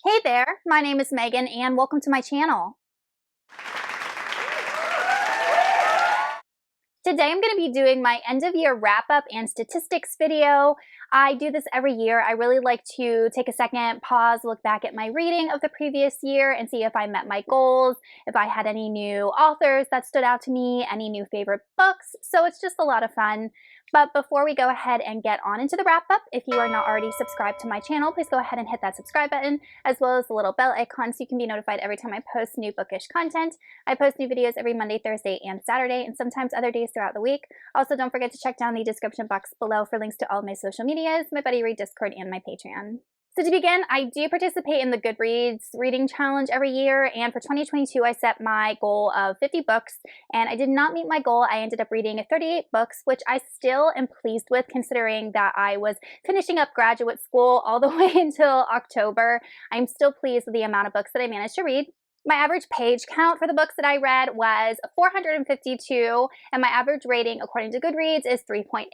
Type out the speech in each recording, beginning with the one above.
Hey there, my name is Megan and welcome to my channel. Today I'm going to be doing my end of year wrap up and statistics video. I do this every year. I really like to take a second, pause, look back at my reading of the previous year and see if I met my goals, if I had any new authors that stood out to me, any new favorite books. So it's just a lot of fun. But before we go ahead and get on into the wrap up, if you are not already subscribed to my channel, please go ahead and hit that subscribe button as well as the little bell icon so you can be notified every time I post new bookish content. I post new videos every Monday, Thursday, and Saturday, and sometimes other days throughout the week. Also, don't forget to check down the description box below for links to all of my social medias, my Buddy Read Discord, and my Patreon. So to begin, I do participate in the Goodreads reading challenge every year, and for 2022 I set my goal of 50 books, and I did not meet my goal. I ended up reading 38 books, which I still am pleased with considering that I was finishing up graduate school all the way until October. I'm still pleased with the amount of books that I managed to read. My average page count for the books that I read was 452, and my average rating according to Goodreads is 3.8.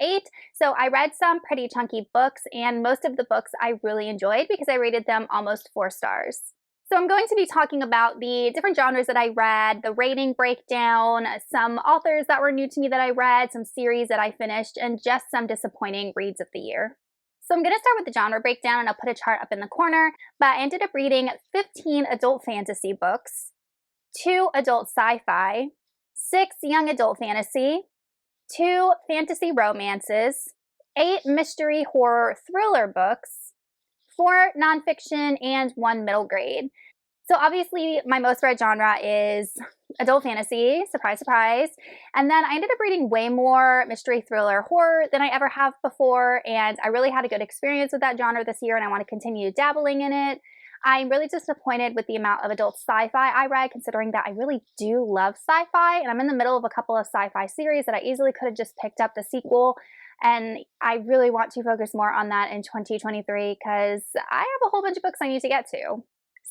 So I read some pretty chunky books, and most of the books I really enjoyed because I rated them almost 4 stars. So I'm going to be talking about the different genres that I read, the rating breakdown, some authors that were new to me that I read, some series that I finished, and just some disappointing reads of the year. So I'm going to start with the genre breakdown, and I'll put a chart up in the corner, but I ended up reading 15 adult fantasy books, 2 adult sci-fi, 6 young adult fantasy, 2 fantasy romances, 8 mystery horror thriller books, 4 nonfiction, and 1 middle grade. So obviously my most read genre is adult fantasy, surprise, surprise. And then I ended up reading way more mystery, thriller, horror than I ever have before. And I really had a good experience with that genre this year and I want to continue dabbling in it. I'm really disappointed with the amount of adult sci-fi I read, considering that I really do love sci-fi. And I'm in the middle of a couple of sci-fi series that I easily could have just picked up the sequel. And I really want to focus more on that in 2023 because I have a whole bunch of books I need to get to.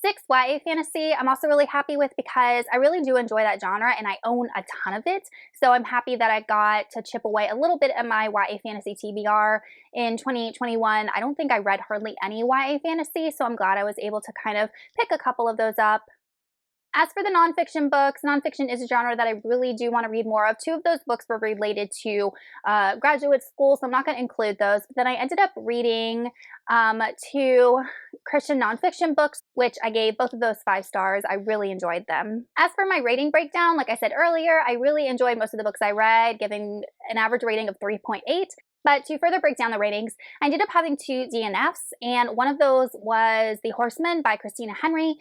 6 YA fantasy, I'm also really happy with because I really do enjoy that genre and I own a ton of it. So I'm happy that I got to chip away a little bit of my YA fantasy TBR in 2021. I don't think I read hardly any YA fantasy, so I'm glad I was able to kind of pick a couple of those up. As for the nonfiction books, nonfiction is a genre that I really do want to read more of. 2 of those books were related to graduate school, so I'm not going to include those. But then I ended up reading 2 Christian nonfiction books, which I gave both of those 5 stars. I really enjoyed them. As for my rating breakdown, like I said earlier, I really enjoyed most of the books I read, giving an average rating of 3.8. But to further break down the ratings, I ended up having 2 DNFs, and one of those was The Horseman by Christina Henry.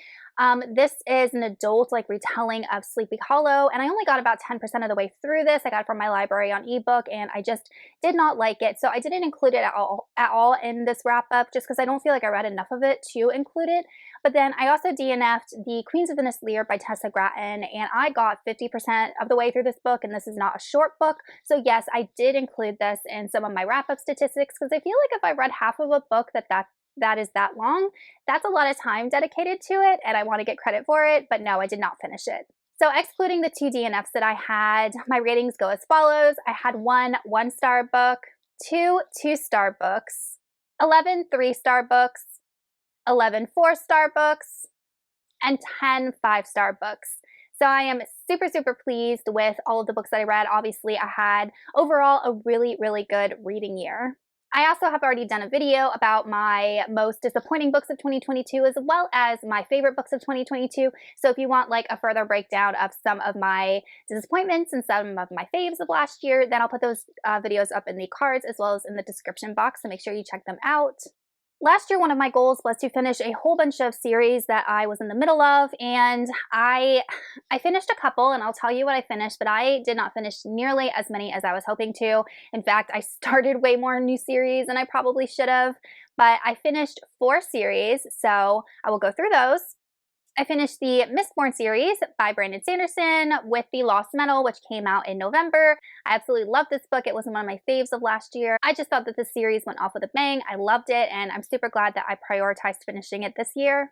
This is an adult retelling of Sleepy Hollow, and I only got about 10% of the way through this. I got it from my library on ebook, and I just did not like it, so I didn't include it at all in this wrap up, just because I don't feel like I read enough of it to include it. But then I also DNF'd The Queens of Venice Lear by Tessa Gratton, and I got 50% of the way through this book, and this is not a short book. So yes, I did include this in some of my wrap-up statistics, because I feel like if I read half of a book that is that long, that's a lot of time dedicated to it, and I want to get credit for it, but no, I did not finish it. So excluding the 2 DNFs that I had, my ratings go as follows. I had 1 1-star book, 2 2-star books, 11 3-star books, 11 4-star books, and 10 5-star books. So I am super, super pleased with all of the books that I read. Obviously, I had overall a really, really good reading year. I also have already done a video about my most disappointing books of 2022 as well as my favorite books of 2022. So if you want a further breakdown of some of my disappointments and some of my faves of last year, then I'll put those videos up in the cards as well as in the description box, so make sure you check them out. Last year, one of my goals was to finish a whole bunch of series that I was in the middle of, and I finished a couple, and I'll tell you what I finished, but I did not finish nearly as many as I was hoping to. In fact, I started way more new series than I probably should have, but I finished 4 series, so I will go through those. I finished the Mistborn series by Brandon Sanderson with The Lost Metal, which came out in November. I absolutely loved this book. It was one of my faves of last year. I just thought that the series went off with a bang. I loved it, and I'm super glad that I prioritized finishing it this year.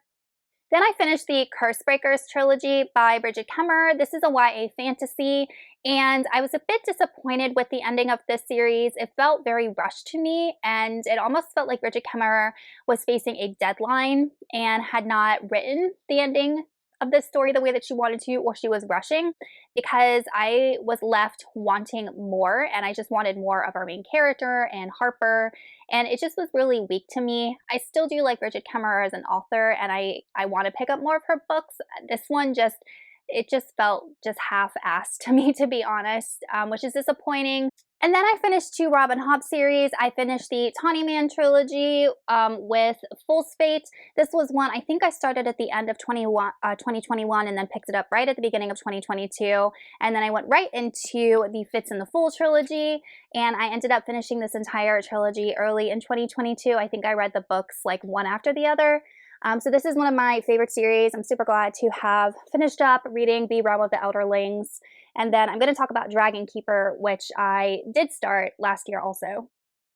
Then I finished the Cursebreakers trilogy by Bridget Kemmer. This is a YA fantasy, and I was a bit disappointed with the ending of this series. It felt very rushed to me, and it almost felt like Bridget Kemmer was facing a deadline and had not written the ending of this story the way that she wanted to, or she was rushing, because I was left wanting more, and I just wanted more of our main character and Harper, and it just was really weak to me. I still do like Bridget Kemmer as an author, and I want to pick up more of her books. This one it just felt just half-assed to me, to be honest, which is disappointing. And then I finished two Robin Hobb series. I finished the Tawny Man trilogy with Fool's Fate. This was one I think I started at the end of 2021 and then picked it up right at the beginning of 2022. And then I went right into the Fitz and the Fool trilogy, and I ended up finishing this entire trilogy early in 2022. I think I read the books like one after the other. So this is one of my favorite series. I'm super glad to have finished up reading The Realm of the Elderlings. And then I'm going to talk about Dragon Keeper, which I did start last year also.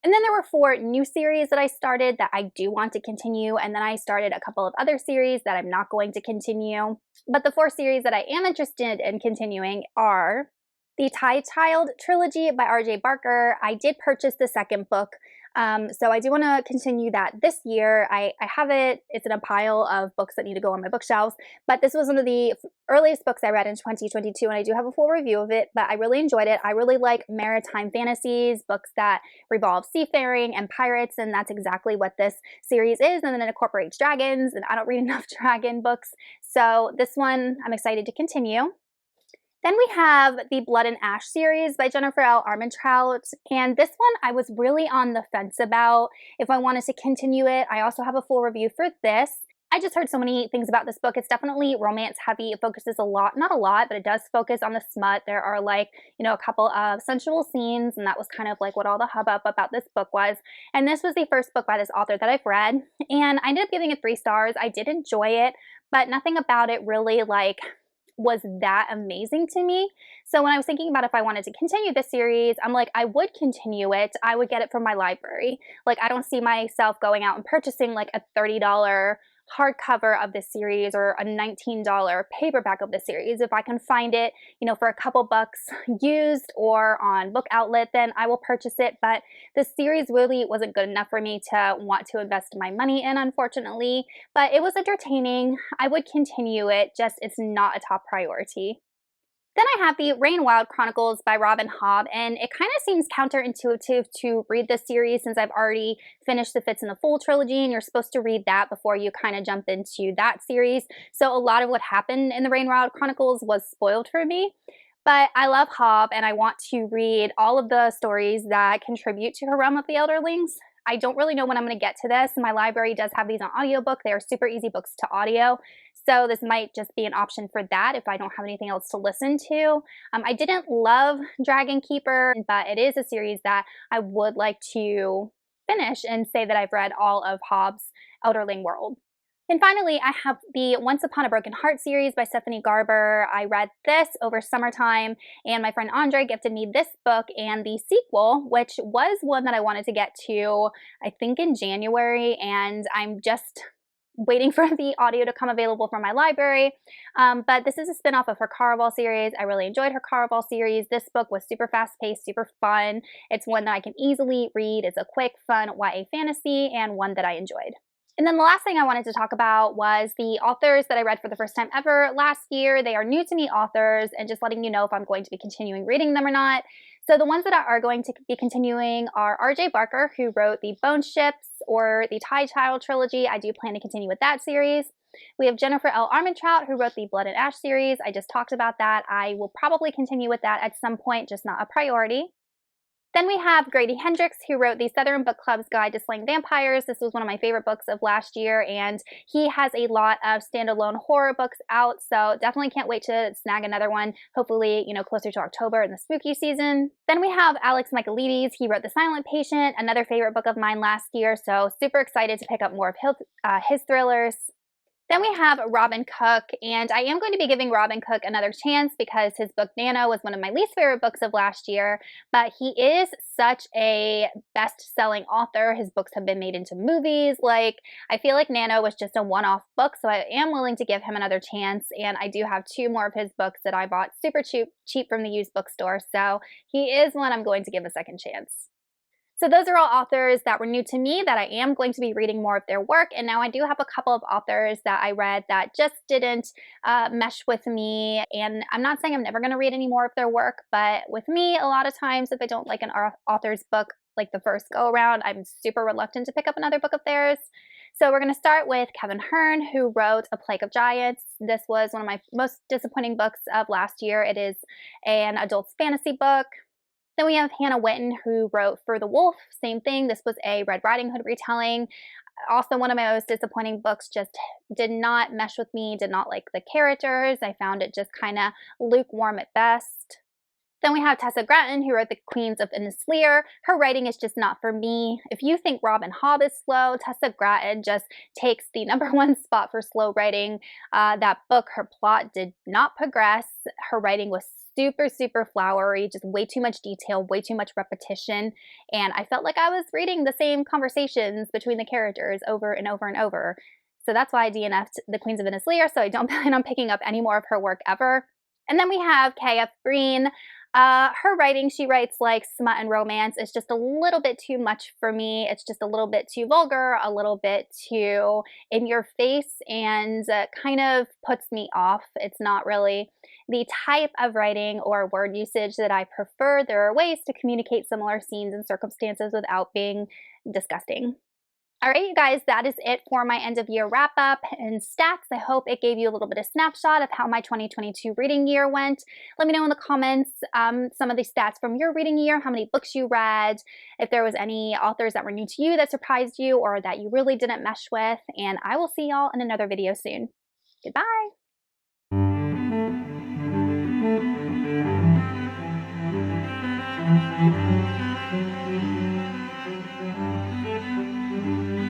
And then there were 4 new series that I started that I do want to continue, and then I started a couple of other series that I'm not going to continue. But the 4 series that I am interested in continuing are the Tie Child trilogy by R.J. Barker. I did purchase the second book, so I do want to continue that this year. I have it. It's in a pile of books that need to go on my bookshelves, but this was one of the earliest books I read in 2022, and I do have a full review of it, but I really enjoyed it. I really like maritime fantasies, books that revolve seafaring and pirates, and that's exactly what this series is, and then it incorporates dragons, and I don't read enough dragon books, so this one I'm excited to continue. Then we have the Blood and Ash series by Jennifer L. Armentrout, and this one I was really on the fence about if I wanted to continue it. I also have a full review for this. I just heard so many things about this book. It's definitely romance heavy. It focuses a lot, not a lot, but it does focus on the smut. There are like, a couple of sensual scenes, and that was kind of like what all the hubbub about this book was. And this was the first book by this author that I've read, and I ended up giving it 3 stars. I did enjoy it, but nothing about it really was that amazing to me. So when I was thinking about if I wanted to continue this series, I'm like, I would continue it. I would get it from my library. Like, I don't see myself going out and purchasing like a $30 hardcover of this series or a $19 paperback of the series. If I can find it, for a couple bucks used or on Book Outlet, then I will purchase it. But the series really wasn't good enough for me to want to invest my money in, unfortunately. But it was entertaining. I would continue it, just it's not a top priority. Then I have the Rain Wild Chronicles by Robin Hobb, and it kind of seems counterintuitive to read this series since I've already finished the Fitz and the Fool trilogy, and you're supposed to read that before you kind of jump into that series. So a lot of what happened in the Rain Wild Chronicles was spoiled for me. But I love Hobb, and I want to read all of the stories that contribute to her Realm of the Elderlings. I don't really know when I'm going to get to this. My library does have these on audiobook. They are super easy books to audio. So this might just be an option for that if I don't have anything else to listen to. I didn't love Dragon Keeper, but it is a series that I would like to finish and say that I've read all of Hobb's Elderling World. And finally, I have the Once Upon a Broken Heart series by Stephanie Garber. I read this over summertime, and my friend Andre gifted me this book and the sequel, which was one that I wanted to get to, I think in January, and I'm just waiting for the audio to come available from my library. But this is a spin-off of her Caraval series. I really enjoyed her Caraval series. This book was super fast-paced, super fun. It's one that I can easily read. It's a quick, fun YA fantasy and one that I enjoyed. And then the last thing I wanted to talk about was the authors that I read for the first time ever last year. They are new to me authors, and just letting you know if I'm going to be continuing reading them or not. So the ones that are going to be continuing are R.J. Barker, who wrote the Bone Ships or the Tie Child trilogy. I do plan to continue with that series. We have Jennifer L. Armentrout, who wrote the Blood and Ash series. I just talked about that. I will probably continue with that at some point, just not a priority. Then we have Grady Hendrix, who wrote the Southern Book Club's Guide to Slaying Vampires. This was one of my favorite books of last year, and he has a lot of standalone horror books out, so definitely can't wait to snag another one, hopefully, closer to October in the spooky season. Then we have Alex Michaelides. He wrote The Silent Patient, another favorite book of mine last year, so super excited to pick up more of his thrillers. Then we have Robin Cook, and I am going to be giving Robin Cook another chance because his book Nano was one of my least favorite books of last year, but he is such a best-selling author. His books have been made into movies. Like, I feel like Nano was just a one-off book, so I am willing to give him another chance, and I do have 2 more of his books that I bought super cheap from the used bookstore, so he is one I'm going to give a second chance. So those are all authors that were new to me that I am going to be reading more of their work. And now I do have a couple of authors that I read that just didn't mesh with me. And I'm not saying I'm never going to read any more of their work, but with me, a lot of times if I don't like an author's book like the first go around, I'm super reluctant to pick up another book of theirs. So we're going to start with Kevin Hearn, who wrote A Plague of Giants. This was one of my most disappointing books of last year. It is an adult fantasy book. Then we have Hannah Witten, who wrote For the Wolf. Same thing. This was a Red Riding Hood retelling. Also one of my most disappointing books. Just did not mesh with me, did not like the characters. I found it just kind of lukewarm at best. Then we have Tessa Gratton, who wrote The Queens of Innisleer. Her writing is just not for me. If you think Robin Hobb is slow, Tessa Gratton just takes the #1 spot for slow writing. That book, her plot did not progress. Her writing was super flowery, just way too much detail, way too much repetition, and I felt like I was reading the same conversations between the characters over and over and over. So that's why I DNF'd The Queens of Innisleer, so I don't plan on picking up any more of her work ever. And then we have K.F. Breene. Her writing, she writes like smut and romance. It's just a little bit too much for me. It's just a little bit too vulgar, a little bit too in your face, and kind of puts me off. It's not really the type of writing or word usage that I prefer. There are ways to communicate similar scenes and circumstances without being disgusting. All right, you guys, that is it for my end of year wrap up and stats. I hope it gave you a little bit of snapshot of how my 2022 reading year went. Let me know in the comments some of the stats from your reading year, how many books you read, if there was any authors that were new to you that surprised you or that you really didn't mesh with, and I will see y'all in another video soon. Goodbye.